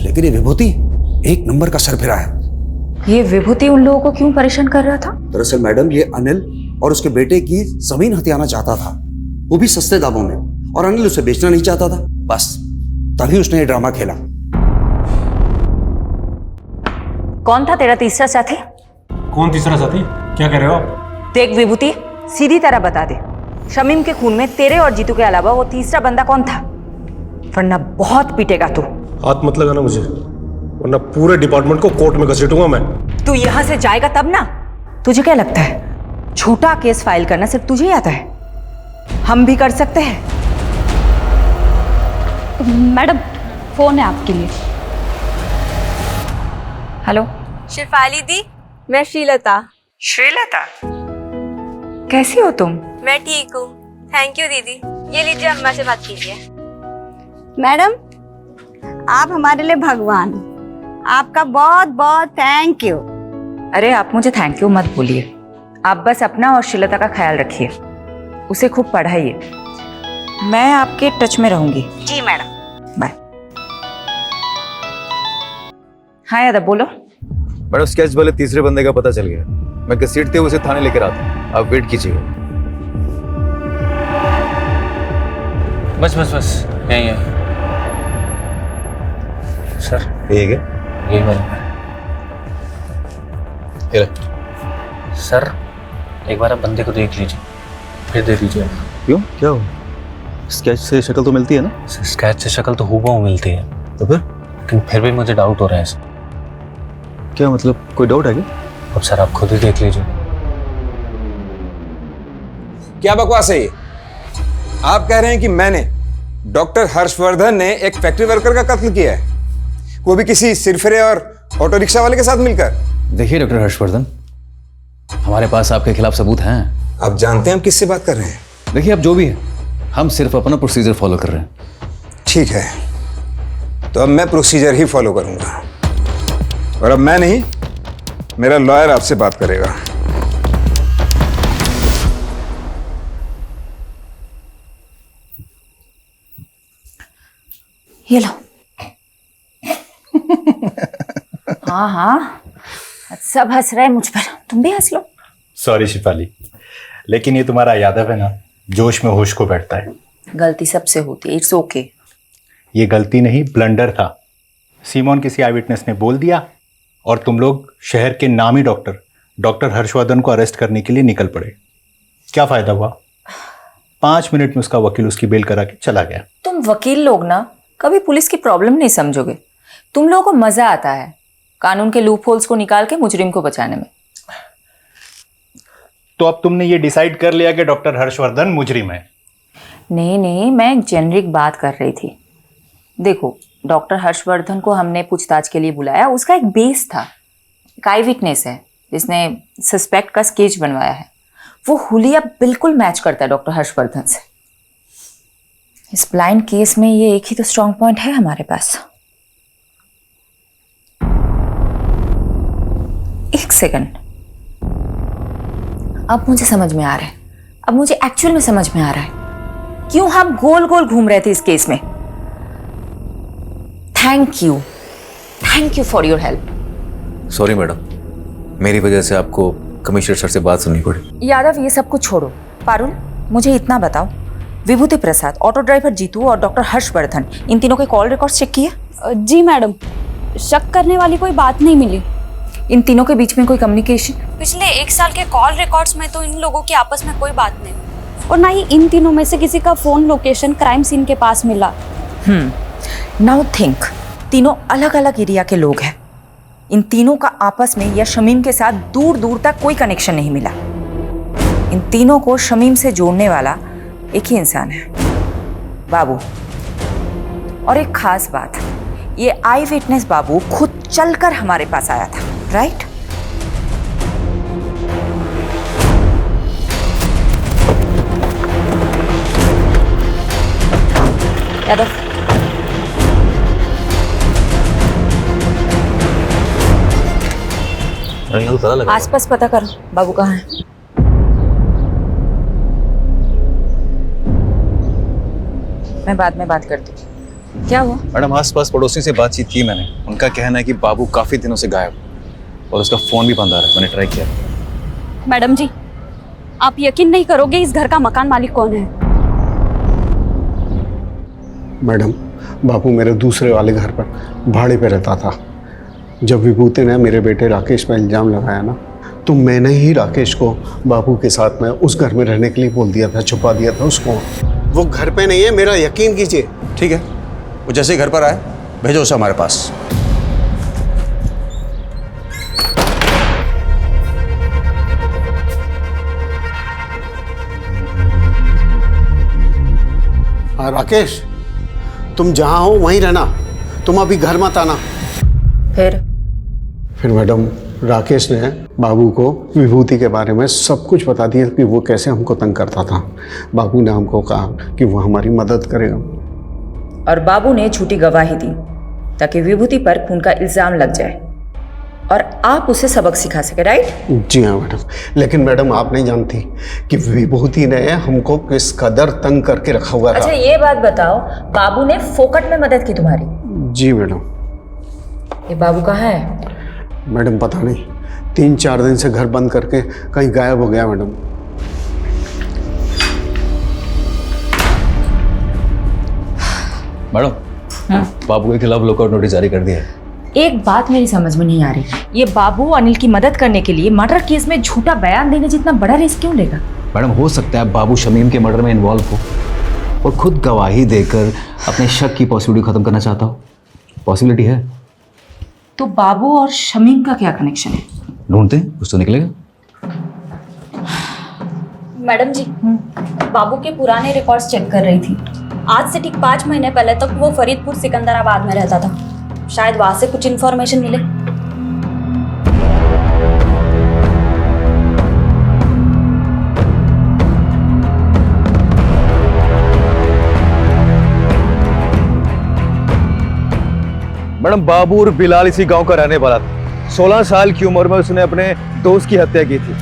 Speaker 17: लेकिन ये विभूति एक नंबर का सरफिरा है।
Speaker 9: ये विभूति उन लोगों को क्यों परेशान कर रहा था?
Speaker 17: दरअसल मैडम, ये अनिल और उसके बेटे की जमीन हथियाना चाहता था, वो भी सस्ते दामों में, और अनिल उसे बेचना नहीं चाहता था। बस तभी उसने ये ड्रामा खेला।
Speaker 9: कौन था तेरा तीसरा साथी?
Speaker 14: कौन तीसरा साथी? क्या कह रहे हो आप?
Speaker 9: देख विभूति, सीधी तरह बता दे, शमीम के खून में तेरे और जीतू के अलावा वो तीसरा बंदा कौन था? वरना बहुत पीटेगा तू।
Speaker 14: हाथ मत लगाना मुझे, वरना पूरे डिपार्टमेंट को कोर्ट में घसीटूंगा मैं।
Speaker 9: तू यहाँ से जाएगा तब ना। तुझे क्या लगता है झूठा केस फाइल करना सिर्फ तुझे ही आता है? हम भी कर सकते हैं।
Speaker 15: मैडम, फोन है आपके लिए।
Speaker 9: हेलो।
Speaker 18: शिफाली दी, मैं श्रीलता।
Speaker 9: श्रीलता, कैसी हो तुम?
Speaker 18: मैं ठीक हूँ, थैंक यू दीदी। ये लीजिए, अम्मा से बात कीजिए। मैडम, आप हमारे लिए भगवान, आपका बहुत बहुत थैंक यू।
Speaker 9: अरे आप मुझे थैंक यू मत बोलिए, आप बस अपना और श्रीलता का ख्याल रखिए, उसे खूब पढ़ाइए। मैं आपके टच में रहूंगी।
Speaker 15: जी मैडम।
Speaker 9: बाय। हाँ यादव बोलो।
Speaker 6: मैडम स्केच वाले तीसरे बंदे का पता चल गया, मैं घसीटते हुए उसे थाने लेकर आता हूँ, आप वेट कीजिएगा।
Speaker 19: बस बस बस यही है सर।
Speaker 6: यही है
Speaker 19: यही वाला सर। एक बार आप बंदे को देख लीजिए फिर दे दीजिए।
Speaker 6: क्यों, क्या हो? स्केच से शक्ल तो मिलती है ना?
Speaker 19: स्केच से शक्ल तो हूबहू मिलती है,
Speaker 6: तो
Speaker 19: लेकिन फिर भी मुझे डाउट हो रहा है सर।
Speaker 6: क्या मतलब, कोई डाउट है क्या?
Speaker 19: अब सर आप खुद ही देख लीजिए।
Speaker 17: क्या बकवास है ये? आप कह रहे हैं कि मैंने, डॉक्टर हर्षवर्धन ने एक फैक्ट्री वर्कर का कत्ल किया है, वो भी किसी सिरफिरे और ऑटो रिक्शा वाले के साथ मिलकर?
Speaker 6: देखिए डॉक्टर हर्षवर्धन, हमारे पास आपके खिलाफ सबूत हैं।
Speaker 17: आप जानते हैं हम किससे बात कर रहे हैं?
Speaker 6: देखिए, अब जो भी है, हम सिर्फ अपना प्रोसीजर फॉलो कर रहे हैं।
Speaker 17: ठीक है, तो अब मैं प्रोसीजर ही फॉलो करूंगा, और अब मैं नहीं, मेरा लॉयर आपसे बात करेगा।
Speaker 9: ये लो। हाँ हाँ, सब हंस रहे हैं मुझ पर, तुम भी हंस लो।
Speaker 14: सॉरी शिफाली, लेकिन ये तुम्हारा यादव है ना, जोश में होश को बैठता है।
Speaker 9: गलती सबसे होती है, इट्स ओके।
Speaker 14: ये गलती नहीं, ब्लंडर था। सीमोन किसी आई विटनेस ने बोल दिया और तुम लोग शहर के नामी डॉक्टर हर्षवर्धन को अरेस्ट करने के लिए निकल पड़े। क्या फायदा हुआ? 5 मिनट में उसका वकील उसकी बेल करा के चला गया।
Speaker 9: तुम वकील लोग ना कभी पुलिस की प्रॉब्लम नहीं समझोगे। तुम लोगों को मजा आता है कानून के लूप होल्स को निकाल के मुजरिम को बचाने में।
Speaker 14: तो अब तुमने ये डिसाइड कर लिया कि डॉक्टर हर्षवर्धन मुजरिम है?
Speaker 9: नहीं, मैं एक जेनरिक बात कर रही थी। देखो, डॉक्टर हर्षवर्धन को हमने पूछताछ के लिए बुलाया, उसका एक बेस था, एक आई विटनेस है जिसने सस्पेक्ट का स्केच बनवाया है। वो हुलिया बिल्कुल मैच करता है डॉक्टर हर्षवर्धन से। इस ब्लाइंड केस में ये एक ही तो स्ट्रॉन्ग पॉइंट है हमारे पास। एक सेकंड, अब मुझे समझ में आ रहा है, अब मुझे एक्चुअल में समझ में आ रहा है क्यों हम गोल गोल घूम रहे थे इस केस में। Thank you for your help.
Speaker 6: Sorry madam, मेरी वजह से आपको कमिश्नर सर से बात सुननी पड़ी।
Speaker 9: यादव, ये सब कुछ छोड़ो। पारुल, मुझे इतना बताओ, विभूति प्रसाद, ऑटो ड्राइवर जीतू और डॉक्टर हर्षवर्धन, इन तीनों के कॉल रिकॉर्ड्स चेक किए?
Speaker 15: जी मैडम, शक करने वाली कोई बात नहीं मिली।
Speaker 9: इन तीनों के बीच में कोई कम्युनिकेशन?
Speaker 15: पिछले 1 साल के कॉल रिकॉर्ड्स में तो इन लोगों की आपस में कोई बात नहीं, और ना ही इन तीनों में से किसी का फोन लोकेशन क्राइम सीन के पास मिला।
Speaker 9: नाउ थिंक, तीनों अलग अलग एरिया के लोग हैं। इन तीनों का आपस में या शमीम के साथ दूर दूर तक कोई कनेक्शन नहीं मिला। इन तीनों को शमीम से जोड़ने वाला एक ही इंसान है, बाबू। और एक खास बात, ये आई विटनेस बाबू खुद चलकर हमारे पास आया था, राइट? यादव, आसपास पता करो बाबू कहाँ है। मैं बाद में बात करती हूँ। क्या हुआ?
Speaker 6: मैडम, आसपास पड़ोसी से बातचीत की मैंने, उनका कहना है कि बाबू काफी दिनों से गायब और उसका फोन भी बंद आ रहा है। मैंने ट्राई किया।
Speaker 15: मैडम जी, आप यकीन नहीं करोगे इस घर का मकान मालिक कौन है।
Speaker 10: मैडम, बाबू मेरे दूसरे वाले घर पर भाड़े पे रहता था। जब विभूति ने मेरे बेटे राकेश पर इल्ज़ाम लगाया ना, तो मैंने ही राकेश को बाबू के साथ में उस घर में रहने के लिए बोल दिया था, छुपा दिया था उसको। वो घर पे नहीं है, मेरा यकीन कीजिए।
Speaker 4: ठीक है, वो जैसे ही घर पर आए भेजो उसे हमारे पास।
Speaker 10: हाँ राकेश, तुम जहाँ हो वहीं रहना, तुम अभी घर मत आना। फिर मैडम, राकेश ने बाबू को विभूति के बारे में सब कुछ बता दिया कि वो कैसे हमको तंग करता था। बाबू ने हमको कहा कि वो हमारी मदद करेगा,
Speaker 9: और बाबू ने झूठी गवाही दी ताकि विभूति पर खून का इल्जाम लग जाए और आप उसे सबक सिखा सके, राइट?
Speaker 10: जी हाँ मैडम, लेकिन मैडम आप नहीं जानती कि विभूति ने हमको किस कदर तंग करके रखा हुआ था।
Speaker 9: अच्छा ये बात बताओ, बाबू ने फोकट में मदद की तुम्हारी?
Speaker 10: जी मैडम।
Speaker 9: ये बाबू कहाँ है?
Speaker 10: मैडम पता नहीं, 3-4 दिन से घर बंद करके कहीं गायब हो गया मैडम।
Speaker 6: मैडम बाबू के खिलाफ लुकआउट नोटिस जारी कर दिया है।
Speaker 9: एक बात मेरी समझ में नहीं आ रही, ये बाबू अनिल की मदद करने के लिए मर्डर केस में झूठा बयान देने जितना बड़ा रिस्क क्यों लेगा?
Speaker 6: मैडम हो सकता है बाबू शमीम के मर्डर में इन्वॉल्व हो और खुद गवाही देकर अपने शक की पॉसिबिलिटी खत्म करना चाहता हो। पॉसिबिलिटी है।
Speaker 9: तो बाबू और शमीम का क्या कनेक्शन है?
Speaker 6: ढूंढते हैं, कुछ तो निकलेगा।
Speaker 15: मैडम जी, बाबू के पुराने रिकॉर्ड्स चेक कर रही थी। आज से ठीक 5 महीने पहले तक वो फरीदपुर सिकंदराबाद में रहता था। शायद वहां से कुछ इन्फॉर्मेशन मिले।
Speaker 6: मैडम बाबू और बिलाल इसी गांव का रहने वाला था। 16 साल की उम्र में उसने अपने दोस्त की हत्या की थी।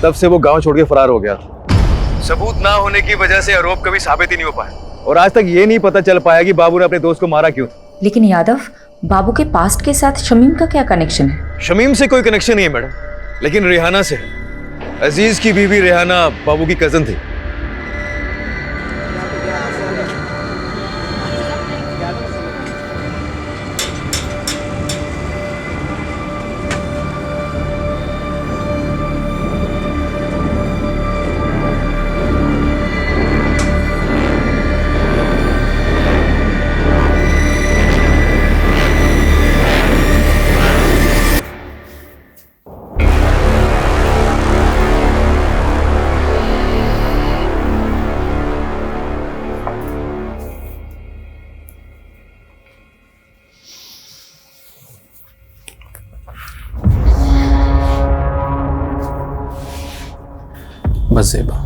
Speaker 6: तब से वो गांव छोड़ के फरार हो गया था। सबूत ना होने की वजह से आरोप कभी साबित ही नहीं हो पाया और आज तक ये नहीं पता चल पाया कि बाबू ने अपने दोस्त को मारा क्यों।
Speaker 9: लेकिन यादव, बाबू के पास्ट के साथ शमीम का क्या कनेक्शन है?
Speaker 6: शमीम से कोई कनेक्शन नहीं है मैडम, लेकिन रेहाना से। अजीज की बीवी रेहाना बाबू की कजन थी।
Speaker 1: बस ज़ेबा,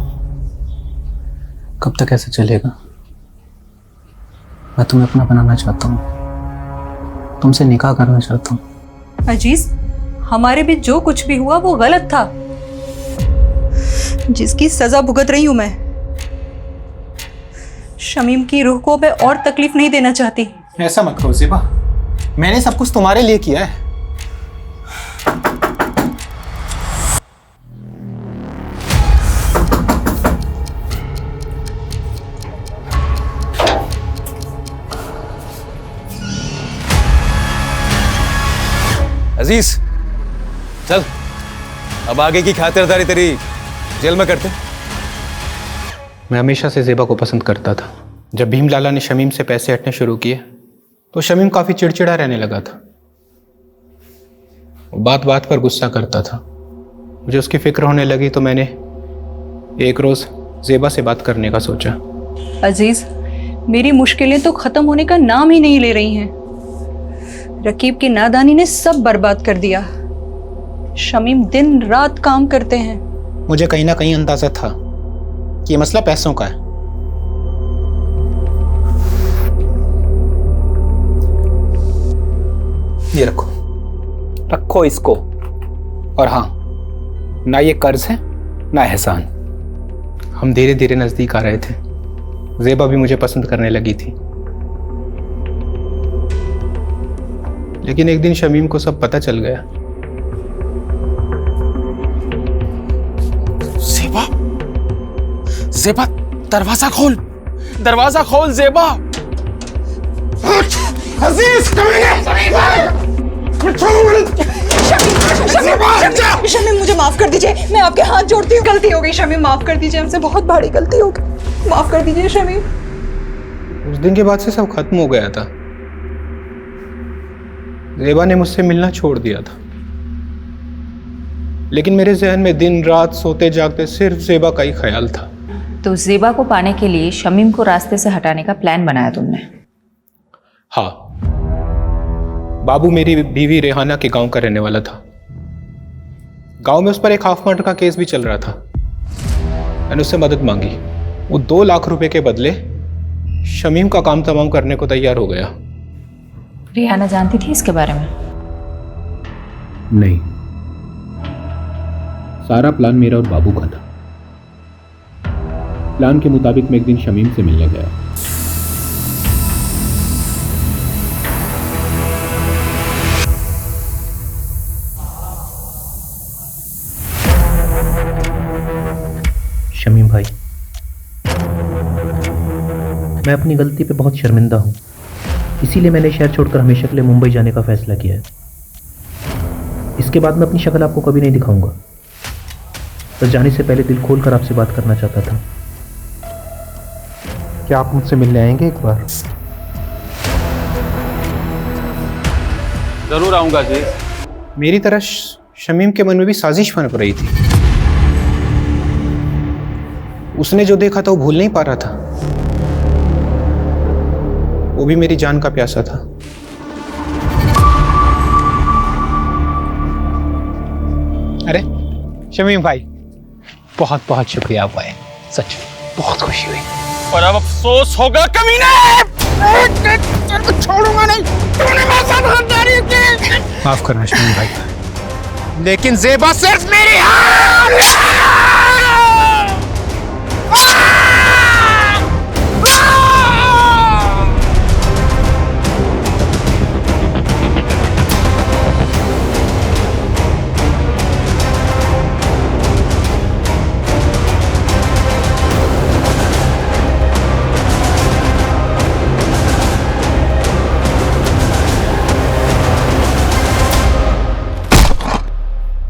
Speaker 1: कब तक ऐसे चलेगा? मैं तुम्हें अपना बनाना चाहता हूँ, तुमसे निकाह करना चाहता हूँ।
Speaker 3: अजीज, हमारे बीच जो कुछ भी हुआ वो गलत था, जिसकी सजा भुगत रही हूं मैं। शमीम की रूह को मैं और तकलीफ नहीं देना चाहती।
Speaker 20: ऐसा मत करो ज़ेबा, मैंने सब कुछ तुम्हारे लिए किया है।
Speaker 6: अजीज चल, अब आगे की खातिरदारी तेरी जेल में करते।
Speaker 20: मैं हमेशा से ज़ेबा को पसंद करता था। जब भीम लाला ने शमीम से पैसे हटने शुरू किए तो शमीम काफ़ी चिड़चिड़ा रहने लगा था। वो बात बात पर गुस्सा करता था। मुझे उसकी फिक्र होने लगी तो मैंने एक रोज़ ज़ेबा से बात करने का सोचा।
Speaker 3: अजीज, मेरी मुश्किलें तो ख़त्म होने का नाम ही नहीं ले रही हैं। रकीब की नादानी ने सब बर्बाद कर दिया। शमीम दिन रात काम करते हैं।
Speaker 20: मुझे कहीं ना कहीं अंदाजा था कि ये मसला पैसों का है। ये रखो, रखो इसको। और हाँ, ना ये कर्ज है ना एहसान। हम धीरे धीरे नजदीक आ रहे थे। ज़ेबा भी मुझे पसंद करने लगी थी। लेकिन एक दिन शमीम को सब पता चल गया।
Speaker 4: ज़ेबा, ज़ेबा दरवाजा खोल, दरवाजा खोल ज़ेबा। अजीज
Speaker 3: शमीम, मुझे माफ कर दीजिए, मैं आपके हाथ जोड़ती हूँ। गलती हो गई शमीम, माफ कर दीजिए, हमसे बहुत बड़ी गलती हो गई, माफ कर दीजिए शमीम।
Speaker 20: उस दिन के बाद से सब खत्म हो गया था। ज़ेबा ने मुझसे मिलना छोड़ दिया था, लेकिन मेरे जहन में दिन रात सोते जागते सिर्फ ज़ेबा का ही ख्याल था।
Speaker 9: तो ज़ेबा को पाने के लिए शमीम को रास्ते से हटाने का प्लान बनाया तुमने?
Speaker 20: हाँ, बाबू मेरी बीवी रेहाना के गांव का रहने वाला था। गांव में उस पर एक हाफ मर्डर का केस भी चल रहा था। मैंने उससे मदद मांगी। वो 2 लाख रुपए के बदले शमीम का काम तमाम करने को तैयार हो गया।
Speaker 9: रिहाना जानती थी इसके बारे में?
Speaker 20: नहीं, सारा प्लान मेरा और बाबू का था। प्लान के मुताबिक मैं एक दिन शमीम से मिलने गया।
Speaker 19: शमीम भाई, मैं अपनी गलती पे बहुत शर्मिंदा हूँ, इसीलिए मैंने शहर छोड़कर हमेशा के लिए मुंबई जाने का फैसला किया है। इसके बाद मैं अपनी शक्ल आपको कभी नहीं दिखाऊंगा। बस जाने से पहले दिल खोलकर आपसे बात करना चाहता था। क्या आप मुझसे मिलने आएंगे एक बार?
Speaker 14: जरूर आऊंगा जी। मेरी तरह शमीम के मन में भी साजिश बन रही थी। उसने जो देखा था वो भूल नहीं पा रहा था। वो भी मेरी जान का प्यासा था। अरे शमीम भाई, बहुत बहुत शुक्रिया आप आए, सच बहुत खुशी हुई।
Speaker 10: और अब अफसोस होगा कमीने, छोड़ूंगा नहीं। तूने मेरे साथ गद्दारी की।
Speaker 14: माफ करना शमीम भाई,
Speaker 10: लेकिन ज़ेबा सिर्फ मेरी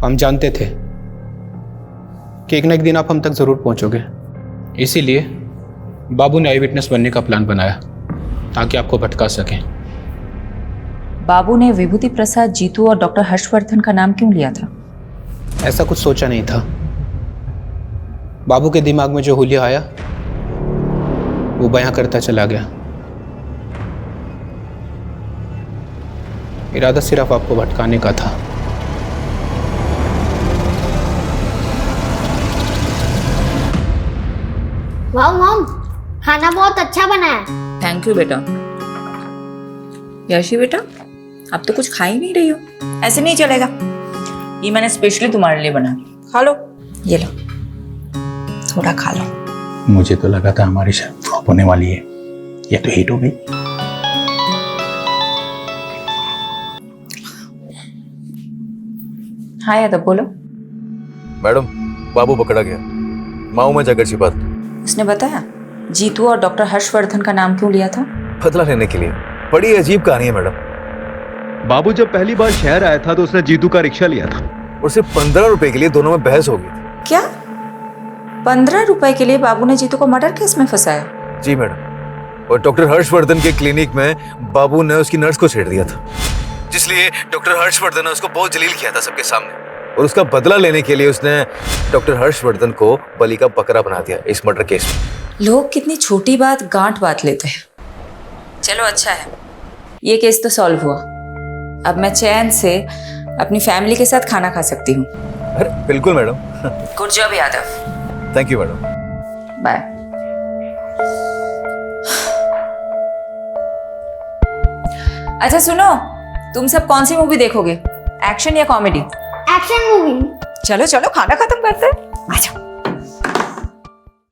Speaker 14: हम जानते थे कि एक न एक दिन आप हम तक जरूर पहुंचोगे, इसीलिए बाबू ने आई विटनेस बनने का प्लान बनाया ताकि आपको भटका सकें।
Speaker 9: बाबू ने विभूति प्रसाद, जीतू और डॉक्टर हर्षवर्धन का नाम क्यों लिया था?
Speaker 14: ऐसा कुछ सोचा नहीं था। बाबू के दिमाग में जो हुलिया आया वो बयां करता चला गया। इरादा सिर्फ आपको भटकाने का था।
Speaker 13: वाह मॉम, खाना बहुत अच्छा बना है।
Speaker 9: थैंक यू बेटा। यशी बेटा, अब तो कुछ खा ही नहीं रही हो, ऐसे नहीं चलेगा। ये मैंने स्पेशली तुम्हारे लिए बना, खा लो। ये लो, थोड़ा खा लो।
Speaker 14: मुझे तो लगा था हमारी शायद फ्लॉप होने वाली है, ये तो हिट हो गई।
Speaker 9: हाँ यादव, बोलो।
Speaker 6: मैडम, बाबू पकड़ा गया, माऊ में जाकर छिपा था।
Speaker 9: उसने बताया जीतू और डॉक्टर हर्षवर्धन का नाम क्यों लिया था?
Speaker 6: बदला लेने के लिए। बड़ी अजीब कहानी है मैडम।
Speaker 12: बाबू जब पहली बार शहर आया था तो उसने जीतू का रिक्शा लिया था
Speaker 6: और सिर्फ 15 रुपए के लिए दोनों में बहस हो गई।
Speaker 9: क्या 15 रुपए के लिए बाबू ने जीतू को मर्डर केस में फंसाया?
Speaker 6: जी मैडम, और डॉक्टर हर्षवर्धन के क्लिनिक में बाबू ने उसकी नर्स को छेड़ दिया था, जिसलिए डॉक्टर हर्षवर्धन ने उसको बहुत जलील किया था सबके सामने। और उसका बदला लेने के लिए उसने डॉक्टर हर्षवर्धन को बलि का बकरा बना दिया इस मर्डर केस में।
Speaker 9: लोग कितनी छोटी बात गांठ बात लेते हैं। चलो अच्छा है, ये केस तो सॉल्व हुआ। अब मैं चैन से अपनी फैमिली के साथ खाना खा सकती हूँ।
Speaker 6: अरे बिल्कुल madam.
Speaker 9: Good job Yadav.
Speaker 6: Thank you madam.
Speaker 9: Bye. अच्छा सुनो, तुम सब कौन सी मूवी देखोगे, एक्शन या कॉमेडी?
Speaker 13: Action movie.
Speaker 9: चलो चलो, खाना खत्म करते हैं, आ जाओ।